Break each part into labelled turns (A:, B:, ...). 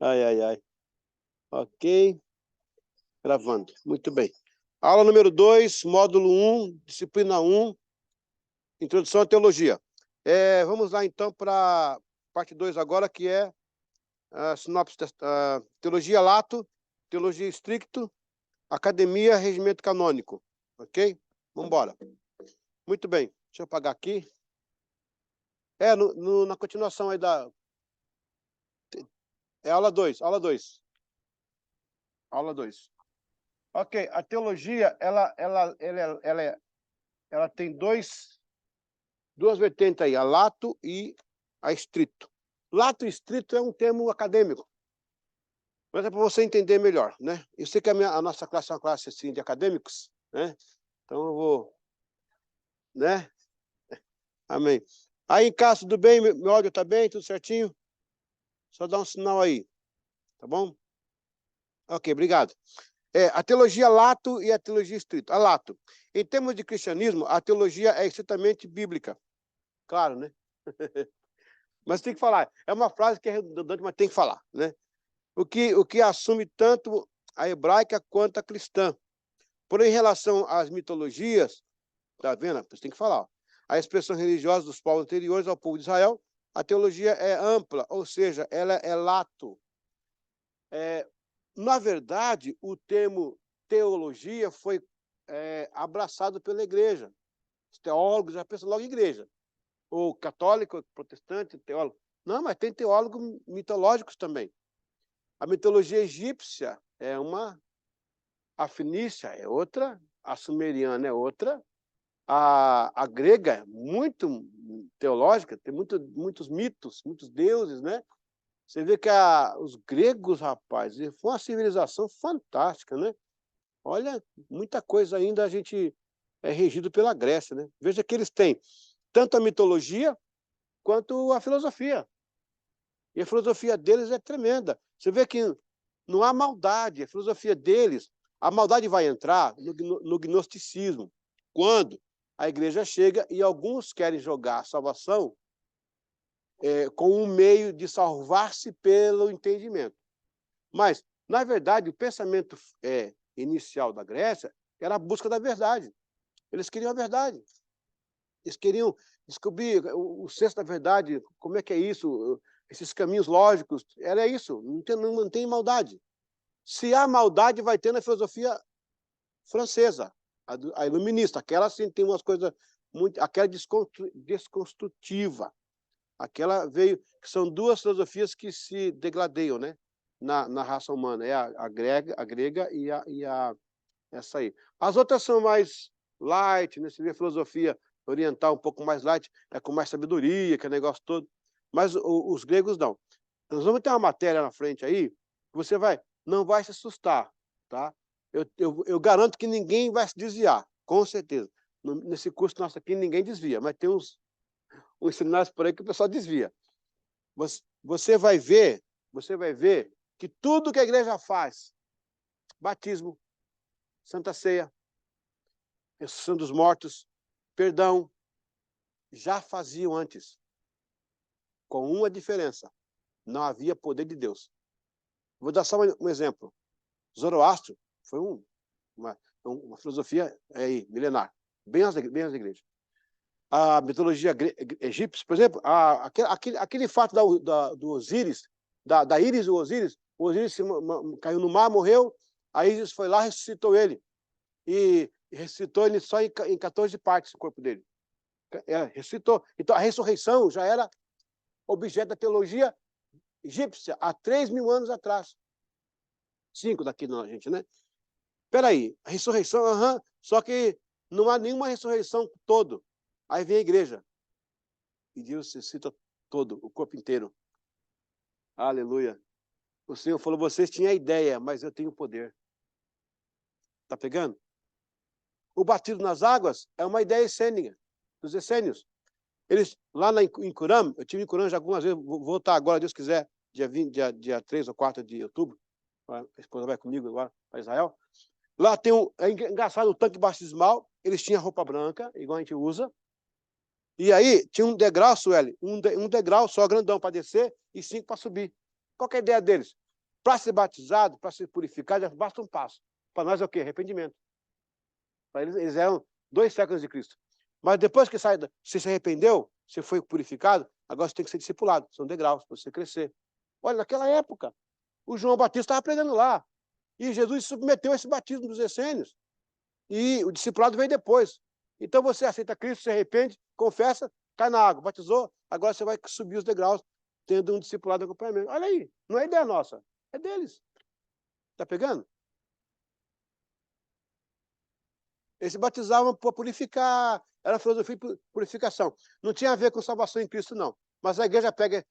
A: Ai, ai, ai. Ok. Gravando. Muito bem. Aula número 2, módulo 1, disciplina 1, introdução à teologia. Vamos lá, então, para parte 2 agora, que é a sinopse, teologia lato, teologia stricto, academia, regimento canônico. Ok? Vamos embora. Muito bem. Deixa eu apagar aqui. Na continuação aí da... aula 2, aula 2. Aula 2. Ok, a teologia, ela tem duas vertentes aí, a lato e a estrito. Lato e estrito é um termo acadêmico, mas é para você entender melhor, né? Eu sei que a nossa classe é uma classe assim, de acadêmicos, né? Então eu vou, né? Amém. Aí, Cássio, tudo bem? Meu áudio tá bem? Tudo certinho? Só dá um sinal aí, tá bom? Ok, obrigado. A teologia lato e a teologia estrito. A lato. Em termos de cristianismo, a teologia é estritamente bíblica. Claro, né? Mas tem que falar. É uma frase que é redundante, mas tem que falar, né? O que assume tanto a hebraica quanto a cristã. Porém, em relação às mitologias, tá vendo? Você tem que falar. A expressão religiosa dos povos anteriores ao povo de Israel, a teologia é ampla, ou seja, ela é lato. Na verdade, o termo teologia foi abraçado pela igreja. Os teólogos já pensam logo em igreja. Ou católico, protestante, teólogo. Não, mas tem teólogos mitológicos também. A mitologia egípcia é uma, a fenícia é outra, a sumeriana é outra, a grega é muito teológica, tem muitos mitos, muitos deuses, né? Você vê que os gregos, rapaz, foi uma civilização fantástica, né? Olha, muita coisa ainda a gente é regido pela Grécia, né? Veja que eles têm tanto a mitologia quanto a filosofia. E a filosofia deles é tremenda. Você vê que não há maldade. A filosofia deles, a maldade vai entrar no gnosticismo, quando a igreja chega e alguns querem jogar a salvação com um meio de salvar-se pelo entendimento. Mas, na verdade, o pensamento inicial da Grécia era a busca da verdade. Eles queriam a verdade. Eles queriam descobrir o senso da verdade, como é que é isso, esses caminhos lógicos. Era isso, não tem maldade. Se há maldade, vai ter na filosofia francesa, a iluminista. Aquela sim tem umas coisas muito... Aquela desconstrutiva. Aquela veio... que são duas filosofias que se degladeiam, né? Na raça humana. É a grega e essa aí. As outras são mais light, né? Você vê a filosofia oriental um pouco mais light, com mais sabedoria, que é o negócio todo. Mas os gregos não. Nós vamos ter uma matéria na frente aí, que você não vai se assustar, tá? Eu garanto que ninguém vai se desviar, com certeza. Nesse curso nosso aqui, ninguém desvia, mas tem uns seminários por aí que o pessoal desvia. Você vai ver que tudo que a igreja faz, batismo, Santa Ceia, ressurreição dos mortos, perdão, já faziam antes, com uma diferença: não havia poder de Deus. Vou dar só um exemplo. Zoroastro foi uma filosofia milenar, bem as igrejas. A mitologia egípcia, por exemplo, aquele fato do Osíris, da Íris do Osíris, o Osíris caiu no mar, morreu, a Íris foi lá e ressuscitou ele. E ressuscitou ele só em 14 partes, o corpo dele. Ressuscitou. Então, a ressurreição já era objeto da teologia egípcia há 3.000 anos atrás. 5 daqui da gente, né? Espera aí, a ressurreição, só que não há nenhuma ressurreição todo. Aí vem a igreja e Deus ressuscita todo, o corpo inteiro. Aleluia. O Senhor falou, vocês tinham a ideia, mas eu tenho o poder. Tá pegando? O batismo nas águas é uma ideia essênica dos essênios. Eles, lá em Curã, eu estive em Curã já algumas vezes, vou voltar agora, Deus quiser, dia 3 ou 4 de outubro, a esposa vai comigo agora para Israel. Lá tem é engraçado, o tanque batismal, eles tinham roupa branca, igual a gente usa, e aí tinha um degrau, Sueli, um degrau só grandão para descer e 5 para subir. Qual que é a ideia deles? Para ser batizado, para ser purificado, basta um passo. Para nós é o quê? Arrependimento. Para eles eram 2 séculos de Cristo. Mas depois que você se arrependeu, você foi purificado, agora você tem que ser discipulado. São degraus para você crescer. Olha, naquela época, o João Batista estava pregando lá. E Jesus submeteu a esse batismo dos essênios. E o discipulado veio depois. Então você aceita Cristo, se arrepende, confessa, cai na água, batizou, agora você vai subir os degraus, tendo um discipulado de acompanhamento. Olha aí, não é ideia nossa, é deles. Está pegando? Eles se batizavam para purificar, era filosofia de purificação. Não tinha a ver com salvação em Cristo, não. Mas a igreja pega...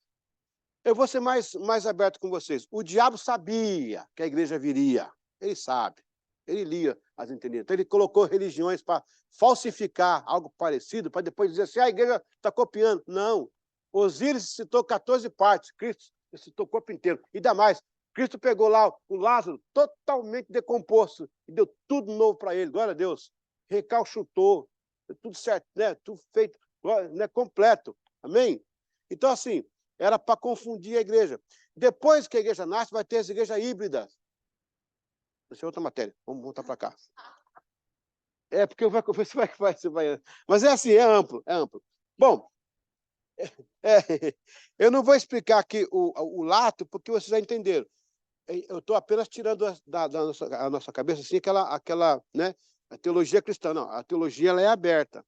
A: Eu vou ser mais aberto com vocês. O diabo sabia que a igreja viria. Ele sabe. Ele lia as entendências. Então ele colocou religiões para falsificar algo parecido, para depois dizer assim, a igreja está copiando. Não. Osíris citou 14 partes, Cristo citou o corpo inteiro. E ainda mais, Cristo pegou lá o Lázaro totalmente decomposto e deu tudo novo para ele, glória a Deus. Recalchutou, tudo certo, né? Tudo feito, né? Completo. Amém? Então, assim, era para confundir a igreja. Depois que a igreja nasce, vai ter as igrejas híbridas. Essa é outra matéria. Vamos voltar para cá. É, porque você vai... Mas é assim, é amplo, é amplo. Bom, eu não vou explicar aqui o lato, porque vocês já entenderam. Eu estou apenas tirando da nossa cabeça assim, aquela, né, a teologia cristã. Não, a teologia ela é aberta.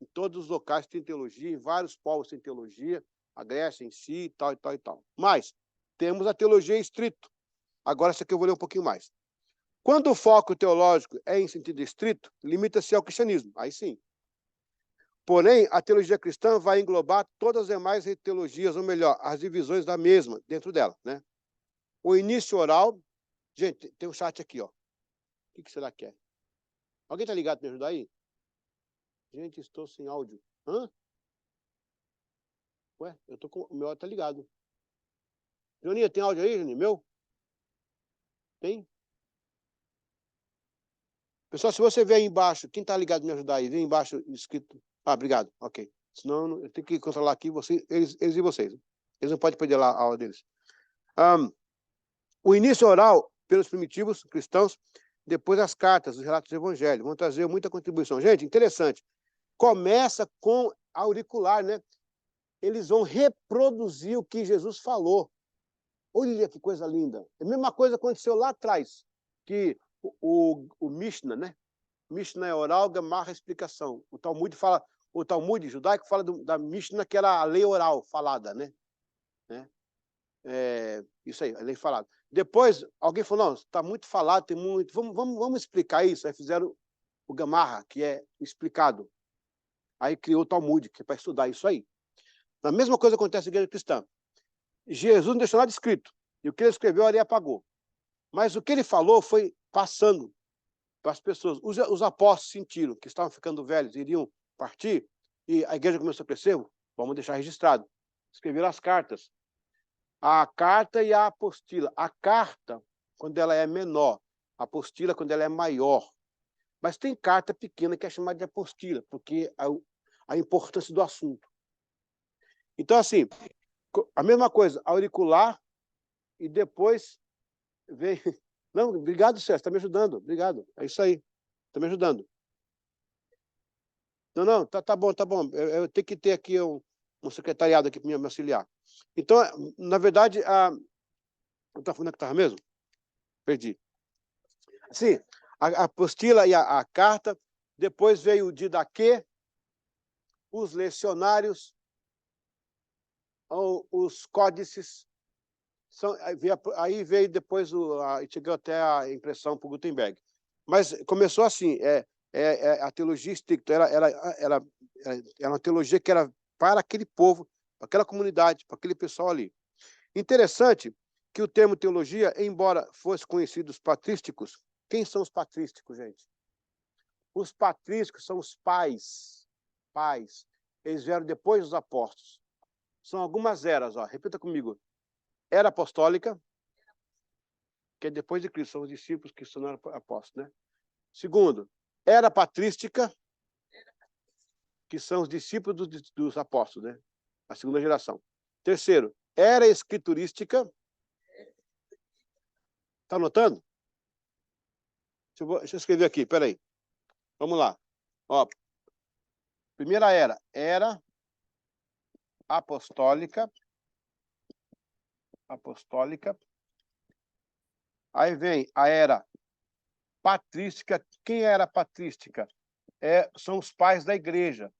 A: Em todos os locais tem teologia, em vários povos tem teologia, a Grécia em si, e tal, e tal, e tal. Mas temos a teologia estrito. Agora, isso aqui eu vou ler um pouquinho mais. Quando o foco teológico é em sentido estrito, limita-se ao cristianismo. Aí sim. Porém, a teologia cristã vai englobar todas as demais teologias, ou melhor, as divisões da mesma dentro dela, né? O início oral... Gente, tem um chat aqui, ó. O que será que é? Alguém está ligado para me ajudar aí? Gente, estou sem áudio. Hã? Ué, eu tô com... o meu áudio está ligado. Joninha, tem áudio aí, Joninha? Meu? Tem? Pessoal, se você ver aí embaixo, quem está ligado me ajudar aí, vem embaixo escrito. Ah, obrigado. Ok. Senão eu tenho que controlar aqui eles e vocês. Eles não podem perder lá a aula deles. O início oral, pelos primitivos cristãos, depois as cartas, os relatos do evangelho. Vão trazer muita contribuição. Gente, interessante. Começa com auricular, né? Eles vão reproduzir o que Jesus falou. Olha que coisa linda. A mesma coisa aconteceu lá atrás, que o Mishnah, né? Mishnah é oral, Gamarra é explicação. O Talmud judaico fala da Mishnah, que era a lei oral falada, né? Isso aí, a lei falada. Depois, alguém falou, não, está muito falado, tem muito, vamos explicar isso. Aí fizeram o Gamarra, que é explicado. Aí criou o Talmud, que é para estudar isso aí. A mesma coisa acontece na igreja cristã. Jesus não deixou nada escrito. E o que ele escreveu, ali apagou. Mas o que ele falou foi passando para as pessoas. Os apóstolos sentiram que estavam ficando velhos, iriam partir, e a igreja começou a crescer, vamos deixar registrado. Escreveram as cartas. A carta e a apostila. A carta, quando ela é menor. A apostila, quando ela é maior. Mas tem carta pequena que é chamada de apostila, porque a importância do assunto. Então, assim, a mesma coisa, auricular, e depois vem... Não, obrigado, César, está me ajudando, obrigado. É isso aí, está me ajudando. Não, tá bom, tá bom. Eu tenho que ter aqui um secretariado aqui para me auxiliar. Então, na verdade, eu estava falando que estava mesmo? Perdi. Sim, a apostila e a carta, depois veio o didaquê, os lecionários, os códices, aí veio depois, chegou até a impressão para o Gutenberg. Mas começou assim, a teologia estricta, era uma teologia que era para aquele povo, para aquela comunidade, para aquele pessoal ali. Interessante que o termo teologia, embora fosse conhecido os patrísticos, quem são os patrísticos, gente? Os patrísticos são os pais. Eles vieram depois dos apóstolos. São algumas eras, ó. Repita comigo. Era apostólica, que é depois de Cristo, são os discípulos que se tornaram apóstolos, né? Segundo, era patrística, que são os discípulos dos apóstolos, né? A segunda geração. Terceiro, era escriturística, Está anotando? Deixa eu escrever aqui, peraí. Vamos lá. Ó, primeira era apostólica. Aí vem a era patrística. Quem era patrística? São os pais da igreja.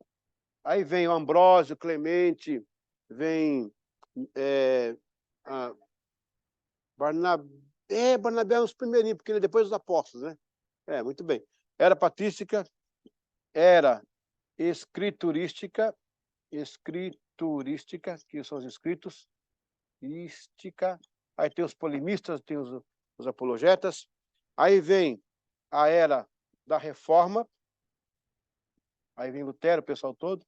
A: Aí vem o Ambrósio, Clemente, vem Barnabé. Barnabé é os primeirinhos, porque ele é depois dos apóstolos, né? Muito bem. Era patrística, era escriturística, que são os escritos, aí tem os polimistas, tem os apologetas, aí vem a era da reforma, aí vem Lutero, o pessoal todo,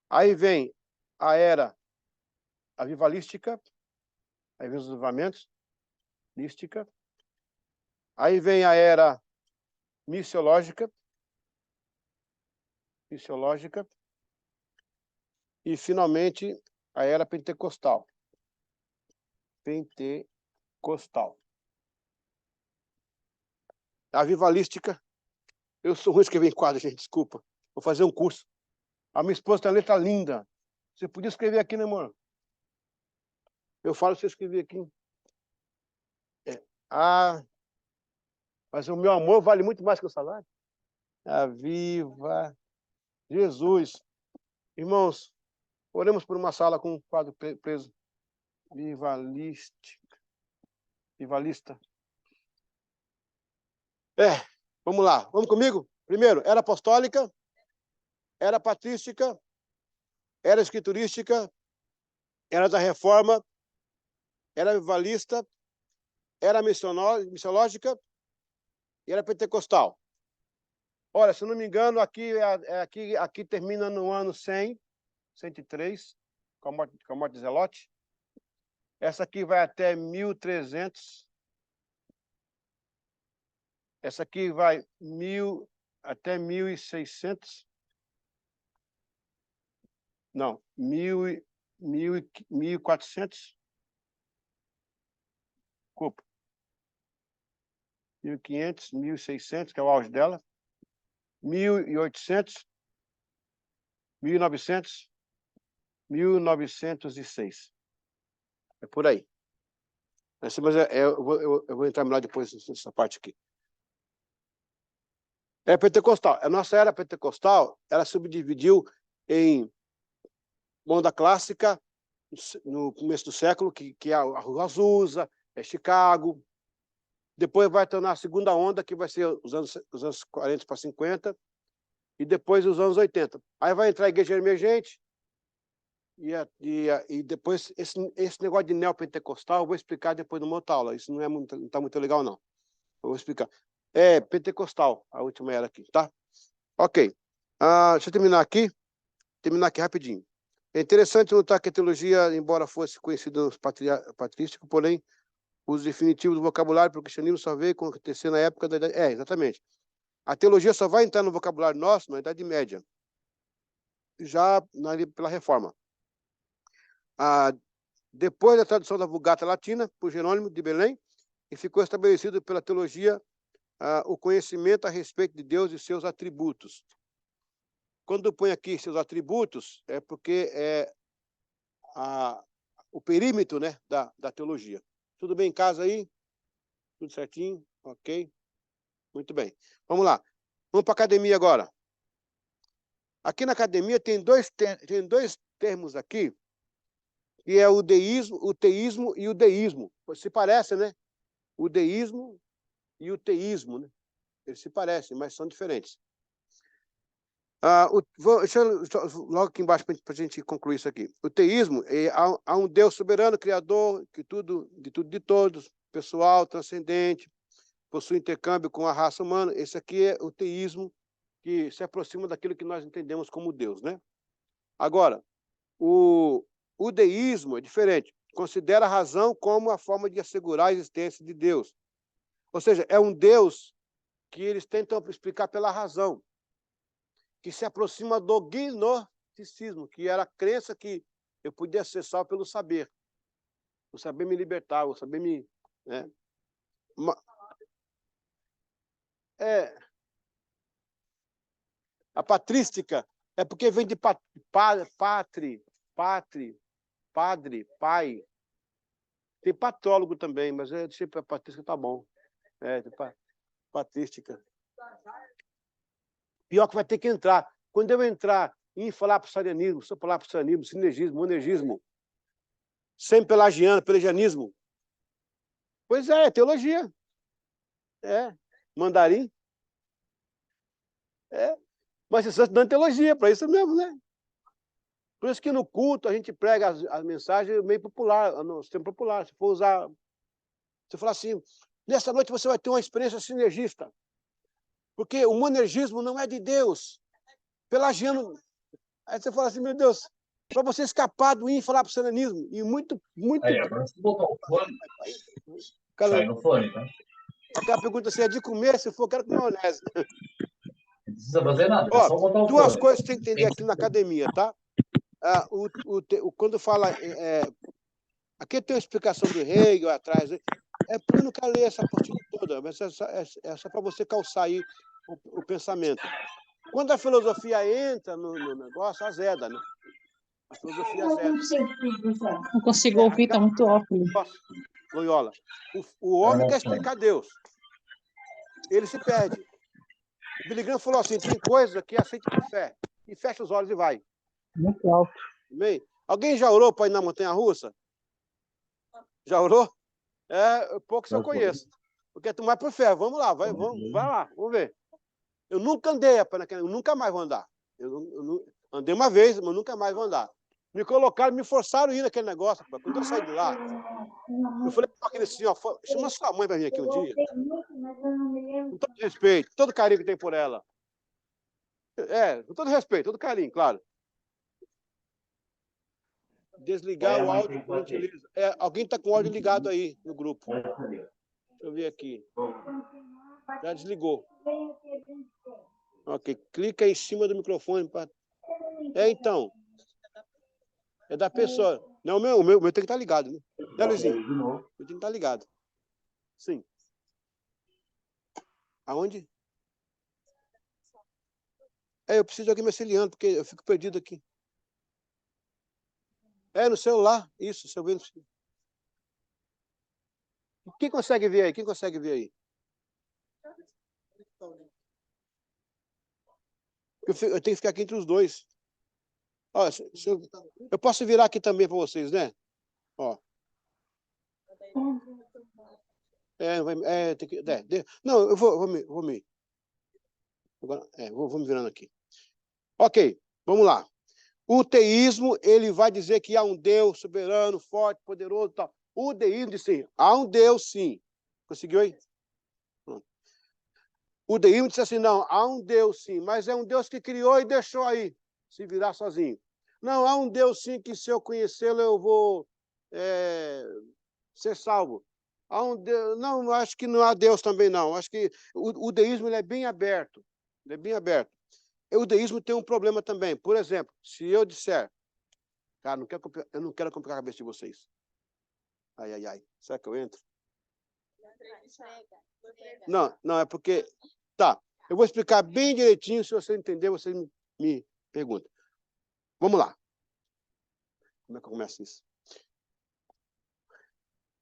A: aí vem a era avivalística, aí vem os avivamentos, mística, aí vem a era missiológica, e finalmente a era pentecostal. A avivalística, eu sou ruim de escrever em quadro, gente, desculpa. Vou fazer um curso. A minha esposa tem a letra linda. Você podia escrever aqui, né, amor? Eu falo, você escrever aqui. Mas o meu amor vale muito mais que o salário. Viva Jesus. Irmãos, oremos por uma sala com um quadro preso. Vivalista. Vamos lá. Vamos comigo? Primeiro, era apostólica, era patrística, era escriturística, era da reforma, era avivalista, era missiológica e era pentecostal. Olha, se não me engano, aqui termina no ano 103, com a morte de Zelote. Essa aqui vai até 1300. Essa aqui vai até 1600. Não, 1400. Desculpa. 1500, 1600, que é o auge dela. 1800, 1900, 1906. É por aí. Mas eu vou entrar melhor depois nessa parte aqui. É pentecostal. A nossa era pentecostal, ela subdividiu em onda clássica, no começo do século, que é a Rua Azusa, Chicago. Depois vai tornar a segunda onda, que vai ser os anos 40 para 50, e depois os anos 80. Aí vai entrar a igreja emergente, e depois esse negócio de neopentecostal eu vou explicar depois numa outra aula. Isso não está muito legal, não. Eu vou explicar. É pentecostal, a última era aqui, tá? Ok. Deixa eu terminar aqui rapidinho. É interessante notar que a teologia, embora fosse conhecida nos patrísticos, porém, o uso definitivo do vocabulário para o cristianismo só veio acontecer na época da Idade... exatamente. A teologia só vai entrar no vocabulário nosso na Idade Média, já pela Reforma. Depois da tradução da Vulgata Latina, por Jerônimo de Belém, e ficou estabelecido pela teologia o conhecimento a respeito de Deus e seus atributos. Quando eu ponho aqui seus atributos, é porque é o perímetro, né, da teologia. Tudo bem em casa aí? Tudo certinho? Ok. Muito bem. Vamos lá. Vamos para a academia agora. Aqui na academia tem dois termos aqui, que é o teísmo e o deísmo. Se parece, né? O deísmo e o teísmo, né? Eles se parecem, mas são diferentes. Deixa eu, logo aqui embaixo para a gente concluir isso aqui. O teísmo há um Deus soberano, criador, de tudo, de todos, pessoal, transcendente, possui intercâmbio com a raça humana. Esse aqui é o teísmo que se aproxima daquilo que nós entendemos como Deus, né? Agora, o deísmo é diferente. Considera a razão como a forma de assegurar a existência de Deus. Ou seja, é um Deus que eles tentam explicar pela razão, que se aproxima do gnosticismo, que era a crença que eu podia ser salvo pelo saber. O saber me libertar, o saber me... Né? A patrística é porque vem de padre, pai. Tem patrólogo também, mas a patrística tá bom. Patrística. Pior que vai ter que entrar. Quando eu entrar em falapsarianismo, sinergismo, monergismo, pelagianismo. Pois é teologia. Mandarim. Mas você está dando teologia para isso mesmo, né? Por isso que no culto a gente prega as mensagens meio popular, no sistema popular. Se for usar, você fala assim, nessa noite você vai ter uma experiência sinergista. Porque o monergismo não é de Deus. Pelagiano. Aí você fala assim, meu Deus, para você escapar do infalapsarianismo, e muito...
B: Aí, agora você botou o fone. Sai no fone, tá?
A: Aquela pergunta assim, é de comer? Se for, quero comer maionese.
B: Não precisa fazer nada, é só botar o fone.
A: Duas coisas que você tem que entender aqui na academia, tá? Quando fala... aqui tem uma explicação do Hegel atrás, porque eu não quero ler essa apostila toda, mas é só para você calçar aí o pensamento. Quando a filosofia entra no negócio, azeda, né? A filosofia azeda.
C: Não consigo ouvir, está muito óculos.
A: Loyola. O homem quer explicar Deus. Ele se perde. O Billy Graham falou assim, tem coisa que aceita por fé. E fecha os olhos e vai.
C: Muito alto.
A: Bem, alguém já orou para ir na montanha-russa? Já orou? Pouco eu conheço. Porque tu mais por fé. Vamos lá, vai lá, vamos ver. Eu nunca andei, eu nunca mais vou andar. Eu andei uma vez, mas nunca mais vou andar. Me colocaram, me forçaram a ir naquele negócio. Quando eu saí de lá, eu falei para aquele senhor, chama sua mãe para vir aqui um dia. Com todo respeito, todo carinho que tem por ela. Com todo respeito, todo carinho, claro. Desligar o áudio que não utiliza. Alguém está com o áudio ligado aí no grupo. Deixa eu ver aqui. Já desligou. Ok, clica em cima do microfone. Então. É da pessoa. Não, o meu tem que estar ligado, né? Né, Luizinho? O meu tem que estar ligado. Sim. Aonde? Eu preciso de alguém me auxiliando, porque eu fico perdido aqui. No celular. Isso, se eu ver no celular. Quem consegue ver aí? Quem consegue ver aí? Eu tenho que ficar aqui entre os dois. Eu posso virar aqui também para vocês, né? Tem que, não, eu vou me... Agora, vou me virando aqui. Ok, vamos lá. O teísmo, ele vai dizer que há um Deus soberano, forte, poderoso e tal. O deísmo diz sim, há um Deus sim. Conseguiu aí? Pronto. O deísmo diz assim, não, há um Deus sim, mas é um Deus que criou e deixou aí, se virar sozinho. Não, há um Deus sim que se eu conhecê-lo eu vou ser salvo. Há um Deus, não, acho que não há Deus também não. Acho que o deísmo ele é bem aberto. Ele é bem aberto. O deísmo tem um problema também. Por exemplo, se eu disser, cara, eu não quero complicar a cabeça de vocês. Ai. Será que eu entro? Não, é porque... Tá, eu vou explicar bem direitinho, se você entender, você me pergunta. Vamos lá. Como é que eu começo isso?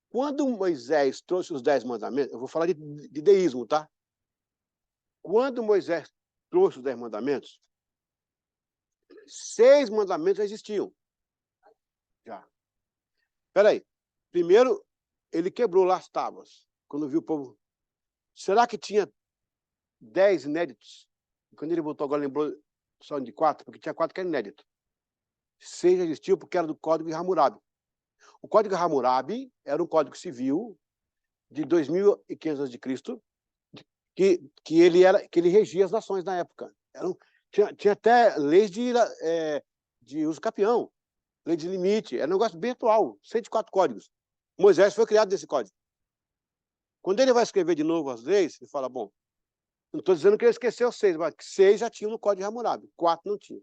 A: Quando Moisés trouxe os 10 mandamentos, eu vou falar de deísmo, tá? Quando Moisés trouxe os 10 mandamentos, 6 mandamentos já existiam. Já. Espera aí. Primeiro, ele quebrou lá as tábuas, quando viu o povo. Será que tinha 10 inéditos? Quando ele voltou agora, lembrou só de 4, porque tinha 4 que eram inéditos. 6 já existiam porque era do Código de Hammurabi. O Código de Hammurabi era um código civil de 2500 a.C., que ele regia as nações na época. Tinha até leis de uso capião, lei de limite, era um negócio bem atual, 104 códigos. Moisés foi criado desse código. Quando ele vai escrever de novo as leis, ele fala, bom, não estou dizendo que ele esqueceu 6, mas 6 já tinham no Código de Hammurabi, 4 não tinham.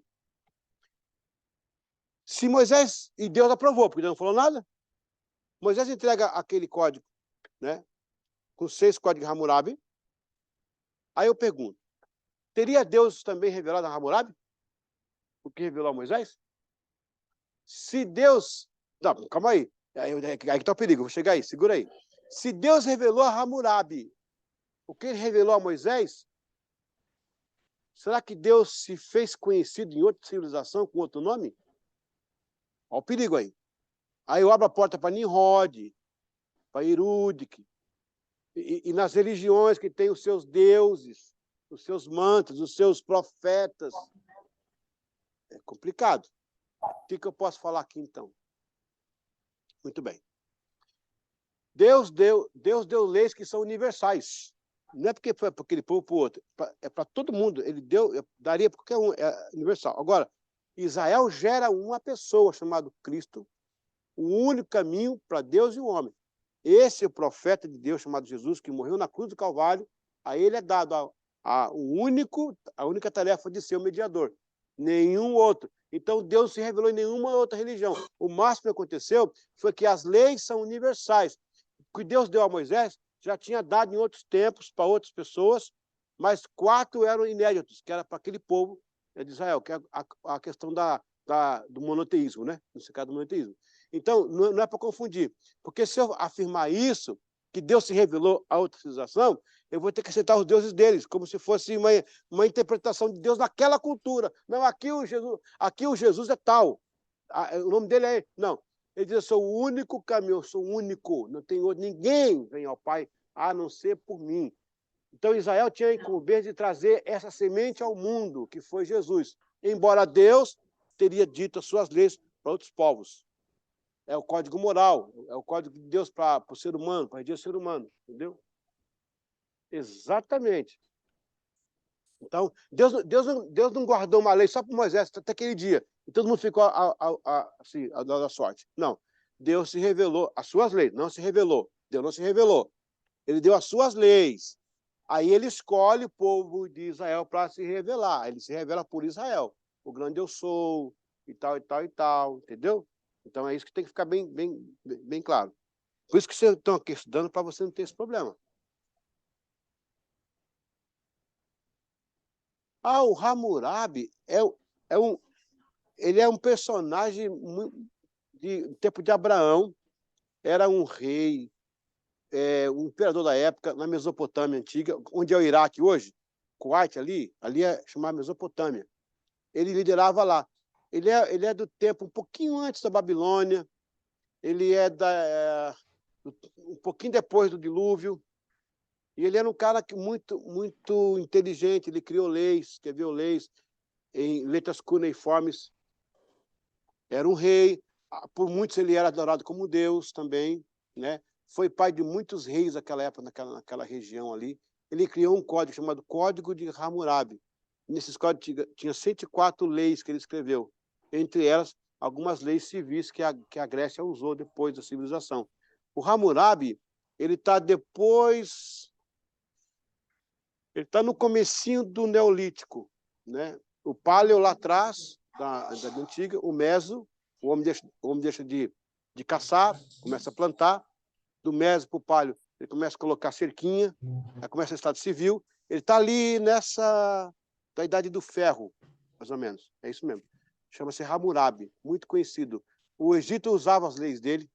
A: Se Moisés, e Deus aprovou, porque Deus não falou nada, Moisés entrega aquele código, né, os 6 códigos de Hammurabi. Aí eu pergunto, teria Deus também revelado a Hammurabi o que revelou a Moisés? Se Deus... Não, calma aí. Aí que está o perigo, vou chegar aí, segura aí. Se Deus revelou a Hammurabi o que ele revelou a Moisés, será que Deus se fez conhecido em outra civilização com outro nome? Olha o perigo aí. Aí eu abro a porta para Nimrod, para Erudic, e nas religiões que têm os seus deuses, os seus mantras, os seus profetas. É complicado. O que eu posso falar aqui, então? Muito bem. Deus deu leis que são universais. Não é porque foi para aquele povo ou para o outro. É para todo mundo. Ele daria para qualquer um. É universal. Agora, Israel gera uma pessoa chamada Cristo, o único caminho para Deus e o homem. Esse é o profeta de Deus chamado Jesus, que morreu na cruz do Calvário. A ele é dado a única tarefa de ser o mediador. Nenhum outro. Então, Deus se revelou em nenhuma outra religião. O máximo que aconteceu foi que as leis são universais. O que Deus deu a Moisés já tinha dado em outros tempos para outras pessoas, mas 4 eram inéditos, que era para aquele povo de Israel, que é a questão do monoteísmo, né? No caso do monoteísmo. Então, não é para confundir, porque se eu afirmar isso, que Deus se revelou a outra civilização, eu vou ter que aceitar os deuses deles, como se fosse uma interpretação de Deus naquela cultura. Não, aqui o Jesus é tal, o nome dele é... Não, ele diz, eu sou o único caminho, eu sou o único, não tem outro, ninguém vem ao Pai a não ser por mim. Então, Israel tinha a incumbência de trazer essa semente ao mundo, que foi Jesus. Embora Deus teria dito as suas leis para outros povos. É o código moral, é o código de Deus para o ser humano, para reger o ser humano, entendeu? Exatamente. Então, Deus não guardou uma lei só para Moisés até aquele dia, e todo mundo ficou assim, a dar sorte. Não. Deus se revelou, as suas leis, não se revelou. Deus não se revelou. Ele deu as suas leis. Aí ele escolhe o povo de Israel para se revelar. Ele se revela por Israel. O grande eu sou, e tal, e tal, e tal, entendeu? Então é isso que tem que ficar bem claro. Por isso que vocês estão aqui estudando, para você não ter esse problema. O Hammurabi ele é um personagem de tempo de Abraão. Era um rei, um imperador da época, na Mesopotâmia antiga, onde é o Iraque hoje, Kuwait ali é chamada Mesopotâmia. Ele liderava lá. Ele é do tempo um pouquinho antes da Babilônia, ele é um pouquinho depois do dilúvio, e ele era um cara muito inteligente, ele criou leis, escreveu leis em letras cuneiformes. Era um rei, por muitos ele era adorado como Deus também, né? Foi pai de muitos reis daquela época, naquela região ali. Ele criou um código chamado Código de Hammurabi. Nesses códigos tinha 104 leis que ele escreveu, entre elas algumas leis civis que a Grécia usou depois da civilização. O Hammurabi, ele está no comecinho do Neolítico, né? O Paleo lá atrás, da antiga, o Meso, o homem deixa de caçar, começa a plantar. Do Meso para o Paleo, ele começa a colocar cerquinha, aí começa o Estado Civil. Ele está ali da Idade do Ferro, mais ou menos. É isso mesmo. Chama-se Hammurabi, muito conhecido. O Egito usava as leis dele,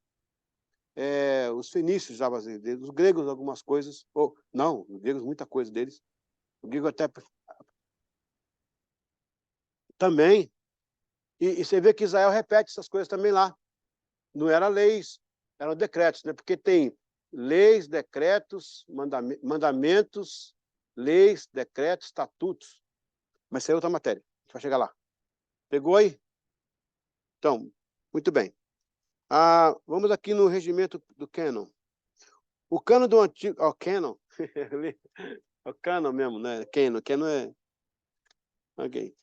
A: os fenícios usavam as leis dele, os gregos algumas coisas, não, os gregos muita coisa deles. O grego até também. E você vê que Israel repete essas coisas também lá. Não eram leis, eram decretos, né? Porque tem leis, decretos, mandamentos, leis, decretos, estatutos. Mas isso é outra matéria. A gente vai chegar lá. Pegou aí? Então, muito bem. Vamos aqui no regimento do Canon. O Canon do antigo... Canon. É o Canon mesmo, né? Canon é... Ok.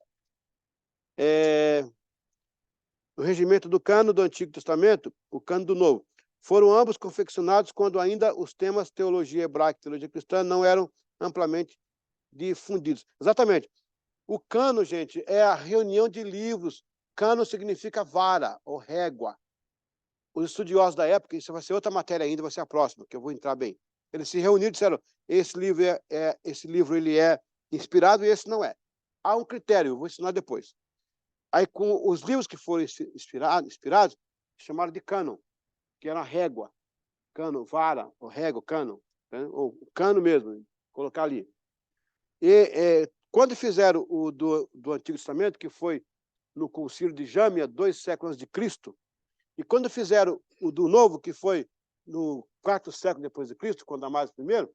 A: O regimento do Canon do Antigo Testamento, o Canon do Novo, foram ambos confeccionados quando ainda os temas teologia hebraica e teologia cristã não eram amplamente difundidos. Exatamente. O Canon, gente, é a reunião de livros. Canon significa vara ou régua. Os estudiosos da época, isso vai ser outra matéria ainda, vai ser a próxima, que eu vou entrar bem. Eles se reuniram e disseram, esse livro ele é inspirado e esse não é. Há um critério, vou ensinar depois. Aí, com os livros que foram inspirados, chamaram de cânon, que era a régua. Cano, vara, ou régua, cano, né? Ou cano mesmo, colocar ali. E quando fizeram o do Antigo Testamento, que foi no Concílio de Jâmia, 2 séculos antes de Cristo, e quando fizeram o do Novo, que foi no 4º século depois de Cristo, com Damásio I,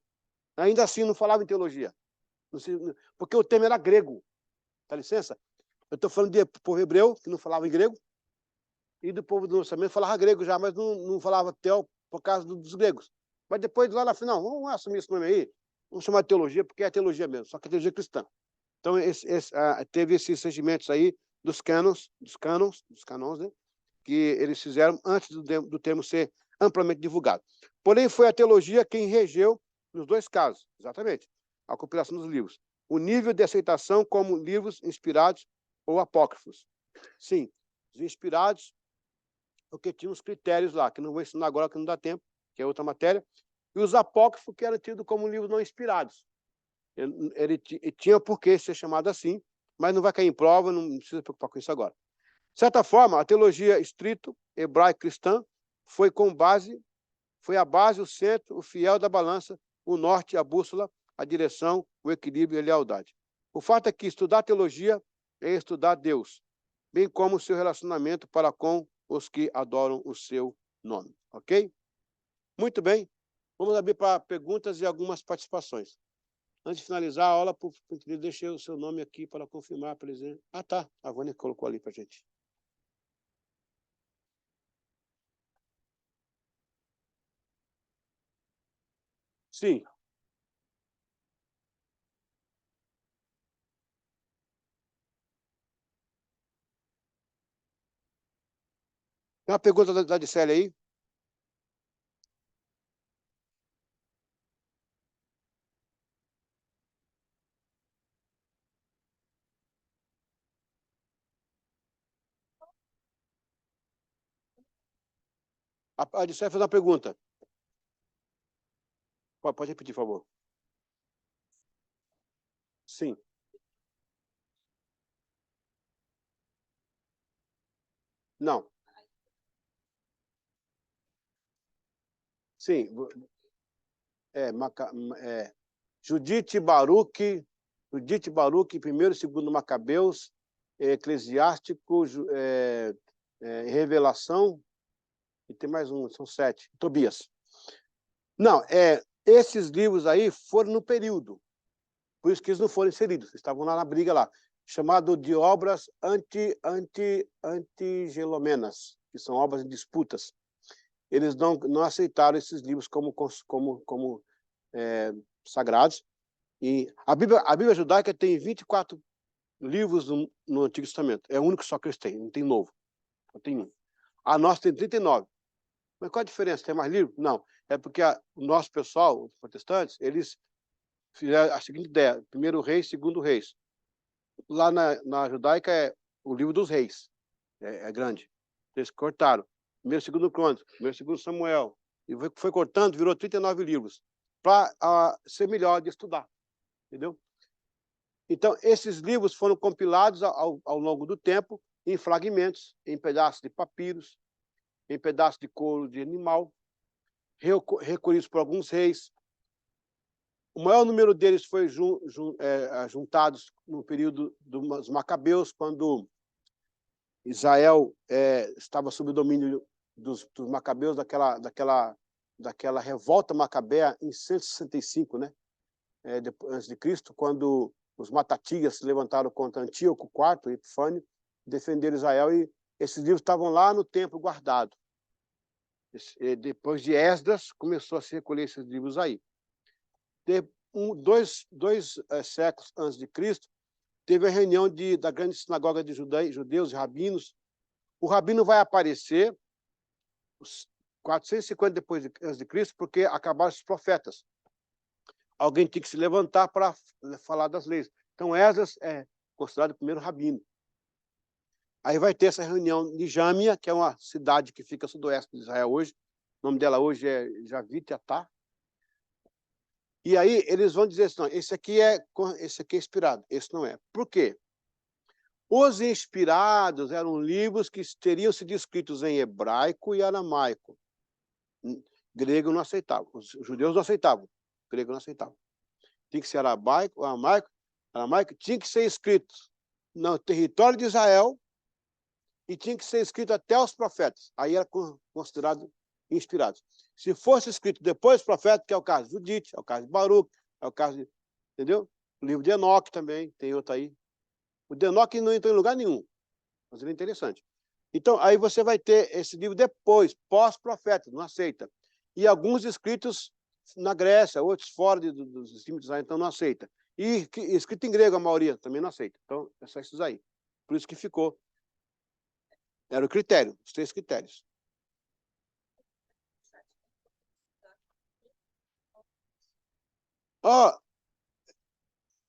A: ainda assim não falava em teologia, porque o tema era grego. Dá licença? Eu estou falando de povo hebreu, que não falava em grego, e do povo do Novo Testamento falava grego já, mas não falava teo por causa dos gregos. Mas depois, lá na final, vamos assumir esse nome aí, vamos chamar de teologia, porque é teologia mesmo, só que é teologia cristã. Então, teve esses regimentos aí dos canons, né, que eles fizeram antes do termo ser amplamente divulgado. Porém, foi a teologia quem regeu nos 2 casos, exatamente, a compilação dos livros. O nível de aceitação como livros inspirados ou apócrifos. Sim, os inspirados, porque tinha uns critérios lá, que não vou ensinar agora, que não dá tempo, que é outra matéria, e os apócrifos, que eram tidos como livros não inspirados. Ele tinha por que ser chamado assim, mas não vai cair em prova, não precisa se preocupar com isso agora. De certa forma, a teologia estrito, hebraico-cristã, foi a base, o centro, o fiel da balança, o norte, a bússola, a direção, o equilíbrio e a lealdade. O fato é que estudar teologia é estudar Deus, bem como o seu relacionamento para com os que adoram o seu nome. Ok? Muito bem. Vamos abrir para perguntas e algumas participações. Antes de finalizar a aula, por gentileza, deixei o seu nome aqui para confirmar, presidente. Ah, tá. A Vânia colocou ali para a gente. Sim. Tem uma pergunta da Adicélia aí? A Adicélia fez uma pergunta. Pode repetir, por favor. Sim. Não. Sim. Judite Baruque, 1º e 2º Macabeus, Eclesiástico, Revelação, e tem mais um, são 7, Tobias. Não, esses livros aí foram no período, por isso que eles não foram inseridos, estavam lá na briga lá, chamado de obras antigelomenas, que são obras em disputas. Eles não aceitaram esses livros como sagrados. E a Bíblia judaica tem 24 livros no Antigo Testamento. É o único só que eles têm, não tem novo. Só tem um. A nossa tem 39. Mas qual a diferença? Tem mais livro? Não. É porque o nosso pessoal, os protestantes, eles fizeram a seguinte ideia: 1º Reis, 2º Reis. Lá na judaica é o livro dos reis. É grande. Eles cortaram. 1º e 2º Crônicas, 1º e 2º Samuel. E foi cortando, virou 39 livros. Para ser melhor de estudar. Entendeu? Então, esses livros foram compilados ao longo do tempo em fragmentos, em pedaços de papiros, em pedaços de couro de animal, recolhidos por alguns reis. O maior número deles foi juntados no período dos Macabeus, quando Israel estava sob o domínio dos Macabeus, daquela revolta macabea em 165, né? Antes de Cristo, quando os Matatias se levantaram contra Antíoco IV, Epifânio, defenderam Israel, e esses livros estavam lá no templo guardados. Depois de Esdras, começou a se recolher esses livros aí. Dois séculos antes de Cristo, teve a reunião da grande sinagoga de judeus e rabinos. O rabino vai aparecer 450 depois antes de Cristo, porque acabaram os profetas. Alguém tinha que se levantar para falar das leis. Então, Esdras é considerado o primeiro rabino. Aí vai ter essa reunião de Jâmia, que é uma cidade que fica a sudoeste de Israel hoje. O nome dela hoje é Javite Atá. E aí eles vão dizer assim, não, esse aqui é inspirado, esse não é. Por quê? Os inspirados eram livros que teriam sido escritos em hebraico e aramaico. Grego não aceitava, os judeus não aceitavam, grego não aceitava. Tinha que ser aramaico tinha que ser escrito no território de Israel e tinha que ser escrito até os profetas. Aí era considerado inspirado. Se fosse escrito depois dos profetas, que é o caso de Judite, é o caso de Baruque, é o caso de... Entendeu? O livro de Enoque também, tem outro aí. O de Enoque não entrou em lugar nenhum, mas ele é interessante. Então, aí você vai ter esse livro depois, pós-profeta, não aceita. E alguns escritos na Grécia, outros fora dos límites de Israel, então não aceita. E escrito em grego, a maioria também não aceita. Então, é só esses aí. Por isso que ficou. Era o critério, os 3 critérios. Ó,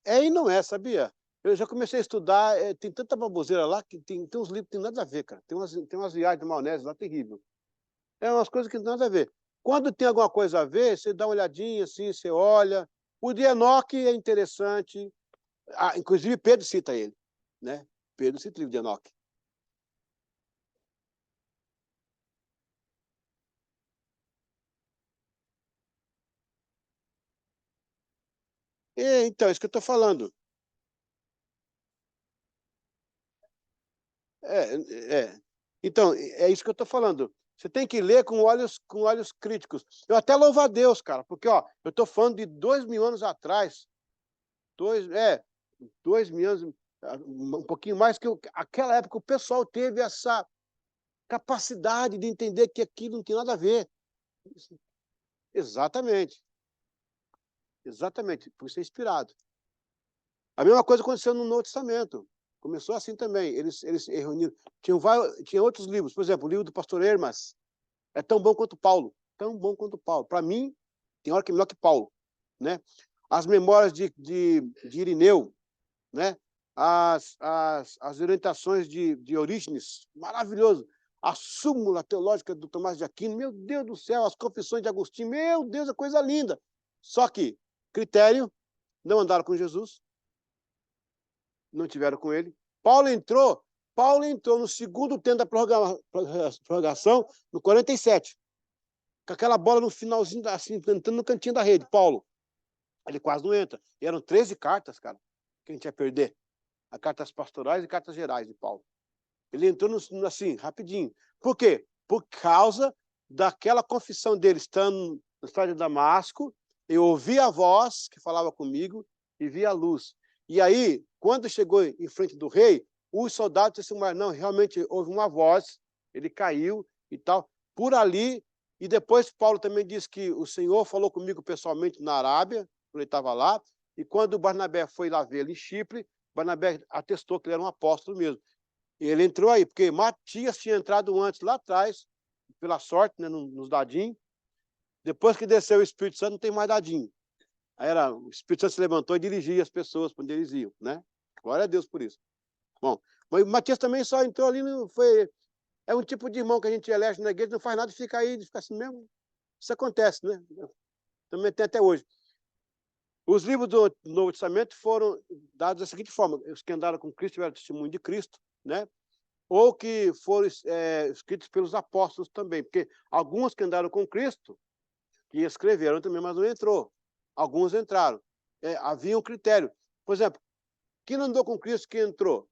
A: é e não é, sabia? Eu já comecei a estudar, tem tanta baboseira lá, que tem uns livros que tem nada a ver, cara. Tem umas viagens de maionese lá terrível. É umas coisas que não tem nada a ver. Quando tem alguma coisa a ver, você dá uma olhadinha assim, você olha. O de Enoque é interessante. Ah, inclusive, Pedro cita ele, né? Pedro cita o livro de Enoque. Então, é isso que eu estou falando. Então, é isso que eu estou falando. Você tem que ler com olhos críticos. Eu até louvo a Deus, cara, porque ó, eu estou falando de 2.000 anos atrás. 2.000 anos, um pouquinho mais, que aquela época o pessoal teve essa capacidade de entender que aquilo não tem nada a ver. Exatamente. Exatamente. Por ser inspirado. A mesma coisa aconteceu no Novo Testamento. Começou assim também. Eles reuniram. Tinha outros livros. Por exemplo, o livro do pastor Hermas é tão bom quanto Paulo. Tão bom quanto Paulo. Para mim, tem hora que é melhor que Paulo. Né? As memórias de Irineu, né? As orientações de Orígenes, maravilhoso. A súmula teológica do Tomás de Aquino, meu Deus do céu, as confissões de Agostinho, meu Deus, é coisa linda. Só que, critério, não andaram com Jesus, não tiveram com ele. Paulo entrou no segundo tempo da prorrogação, no 47, com aquela bola no finalzinho, assim, entrando no cantinho da rede. Paulo, ele quase não entra. E eram 13 cartas, cara, que a gente ia perder. As cartas pastorais e cartas gerais de Paulo. Ele entrou assim, rapidinho. Por quê? Por causa daquela confissão dele, estando no estádio de Damasco, eu ouvi a voz que falava comigo e vi a luz. E aí, quando chegou em frente do rei, os soldados disseram, mas não, realmente houve uma voz, ele caiu e tal. Por ali, e depois Paulo também disse que o Senhor falou comigo pessoalmente na Arábia, quando ele estava lá, e quando Barnabé foi lá ver ele em Chipre, Barnabé atestou que ele era um apóstolo mesmo. E ele entrou aí, porque Matias tinha entrado antes, lá atrás, pela sorte, né, nos dadinhos. Depois que desceu o Espírito Santo, não tem mais dadinho. Aí o Espírito Santo se levantou e dirigia as pessoas para onde eles iam, né? Glória a Deus por isso. Bom, mas Matias também só entrou ali, é um tipo de irmão que a gente elege na igreja, não faz nada e fica aí, fica assim mesmo. Isso acontece, né? Também tem até hoje. Os livros do Novo Testamento foram dados da seguinte forma: os que andaram com Cristo tiveram testemunho de Cristo, né? Ou que foram escritos pelos apóstolos também, porque alguns que andaram com Cristo, que escreveram também, mas não entrou. Alguns entraram. Havia um critério. Por exemplo, quem não andou com Cristo, quem entrou?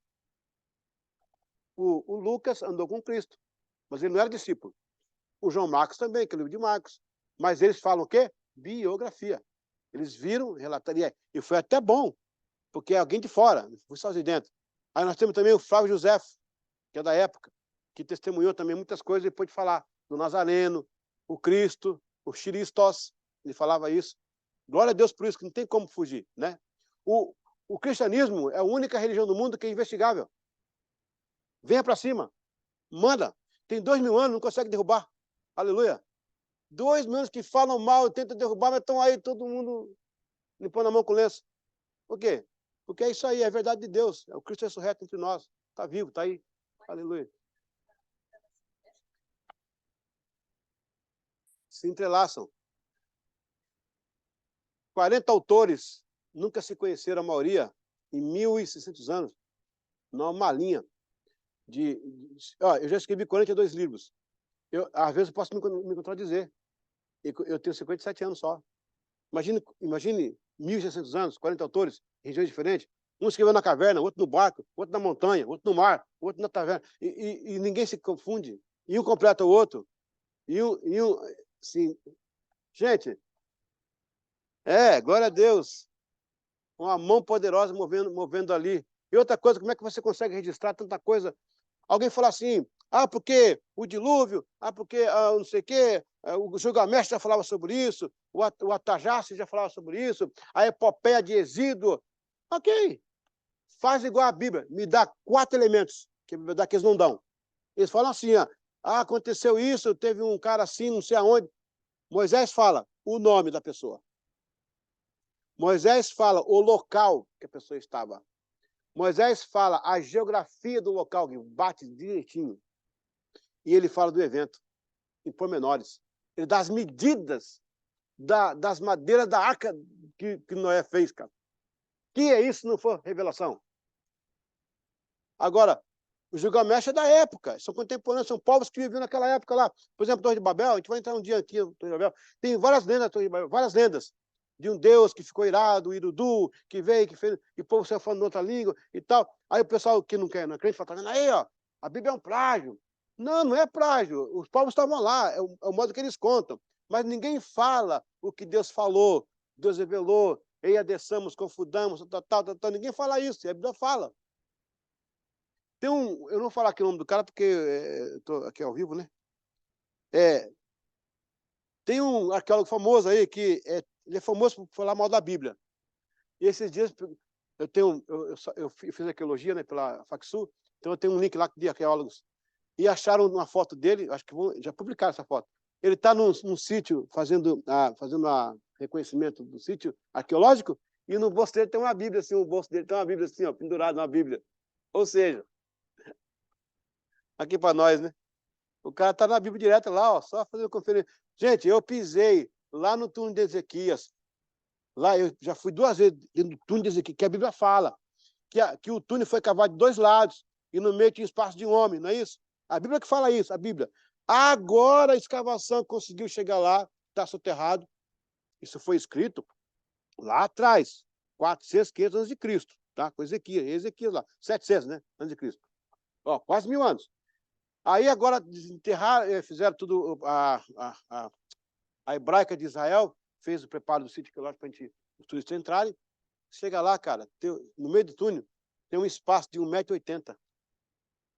A: O Lucas andou com Cristo, mas ele não era discípulo. O João Marcos também, que é o livro de Marcos. Mas eles falam o quê? Biografia. Eles viram, relataria. E foi até bom, porque é alguém de fora, não foi só de dentro. Aí nós temos também o Flávio José, que é da época, que testemunhou também muitas coisas e pôde falar do Nazareno, o Cristo, o Xiristos, ele falava isso. Glória a Deus por isso, que não tem como fugir, né? O cristianismo é a única religião do mundo que é investigável. Venha para cima, manda. Tem 2.000 anos, não consegue derrubar. Aleluia. 2.000 anos que falam mal, tentam derrubar, mas estão aí todo mundo limpando a mão com lenço. Por quê? Porque é isso aí, é a verdade de Deus. É o Cristo ressurreto entre nós. Está vivo, está aí. Aleluia. Se entrelaçam. 40 autores nunca se conheceram, a maioria, em 1.600 anos, numa linha eu já escrevi 42 livros. Às vezes eu posso me contradizer. Eu tenho 57 anos só. Imagine 1.600 anos, 40 autores, regiões diferentes. Um escreveu na caverna, outro no barco, outro na montanha, outro no mar, outro na taverna. E ninguém se confunde. E um completa o outro. Sim. Gente, glória a Deus. Uma mão poderosa movendo ali. E outra coisa, como é que você consegue registrar tanta coisa? Alguém fala assim, porque o dilúvio, porque não sei o quê, o Gilgamesh já falava sobre isso, o Atajace já falava sobre isso, a epopeia de Exíduo. Ok, faz igual a Bíblia, me dá 4 elementos, que a Bíblia dá que eles não dão. Eles falam assim, aconteceu isso, teve um cara assim, não sei aonde. Moisés fala o nome da pessoa. Moisés fala o local que a pessoa estava. Moisés fala a geografia do local, que bate direitinho. E ele fala do evento, em pormenores. Ele dá as medidas das madeiras da arca que Noé fez, cara. Que é isso se não for revelação? Agora, o Gilgamesh é da época, são contemporâneos, são povos que viviam naquela época lá. Por exemplo, Torre de Babel, a gente vai entrar um dia aqui na Torre de Babel. Tem várias lendas da Torre de Babel, várias lendas. De um Deus que ficou irado, o Irudu, que veio, que fez, e o povo saiu falando outra língua e tal. Aí o pessoal que não acredita fala, tá vendo aí, ó, a Bíblia é um plágio. Não, não é plágio. Os povos estavam lá, é o modo que eles contam. Mas ninguém fala o que Deus falou, Deus revelou, ei, adessamos, confundamos, tal. Ninguém fala isso, e a Bíblia fala. Eu não vou falar aqui o nome do cara, porque estou aqui ao vivo, né? Tem um arqueólogo famoso aí, que ele é famoso por falar mal da Bíblia. E esses dias, eu fiz arqueologia, né, pela Facsul, então eu tenho um link lá de arqueólogos. E acharam uma foto dele, acho que já publicaram essa foto. Ele está num sítio fazendo reconhecimento do sítio arqueológico, e no bolso dele tem uma Bíblia, assim, o bolso dele tem uma Bíblia assim, ó, pendurada, uma Bíblia. Ou seja, aqui para nós, né? O cara está na Bíblia direto lá, ó, só fazendo conferência. Gente, eu pisei lá no túnel de Ezequias. Lá eu já fui 2 vezes dentro do túnel de Ezequias, que a Bíblia fala que o túnel foi cavado de 2 lados e no meio tinha espaço de um homem, não é isso? A Bíblia que fala isso, a Bíblia. Agora a escavação conseguiu chegar lá, está soterrado. Isso foi escrito lá atrás, 400, 500 anos de Cristo, tá? Com Ezequias lá, 700, né? Antes de Cristo. Ó, quase 1000 anos. Aí agora desenterraram, fizeram tudo, a hebraica de Israel fez o preparo do sítio arqueológico para os turistas entrarem. Chega lá, cara, no meio do túnel, tem um espaço de 1,80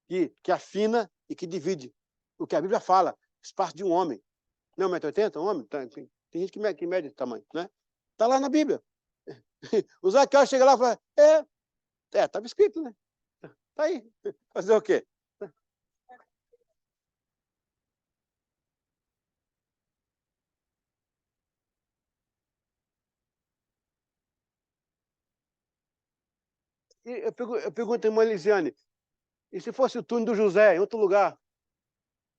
A: m, que afina e que divide. O que a Bíblia fala, espaço de um homem. Não é 1,80 m, um homem? Tem gente que mede esse tamanho, né? Está lá na Bíblia. Os arqueólogos chegam lá e falam, estava escrito, né? Está aí. Fazer o quê? E eu pergunto a irmã Elisiane, e se fosse o túnel do José, em outro lugar,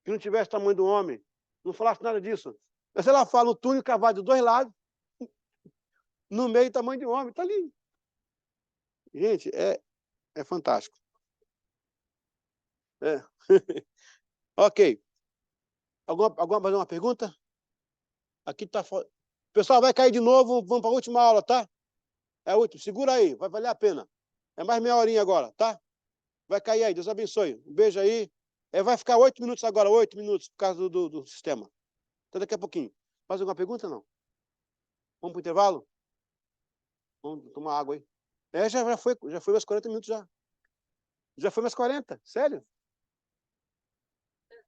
A: que não tivesse o tamanho do homem, não falasse nada disso? Mas ela fala, o túnel cavado de 2 lados, no meio o tamanho de um homem, está ali. Gente, é fantástico. Ok. Mais uma pergunta? Aqui está... Pessoal, vai cair de novo, vamos para a última aula, tá? É a última, segura aí, vai valer a pena. É mais meia horinha agora, tá? Vai cair aí, Deus abençoe. Um beijo aí. Vai ficar 8 minutos agora, 8 minutos, por causa do sistema. Até daqui a pouquinho. Mais alguma pergunta, não? Vamos para o intervalo? Vamos tomar água aí. Já foi mais 40 minutos já. Já foi mais 40, sério?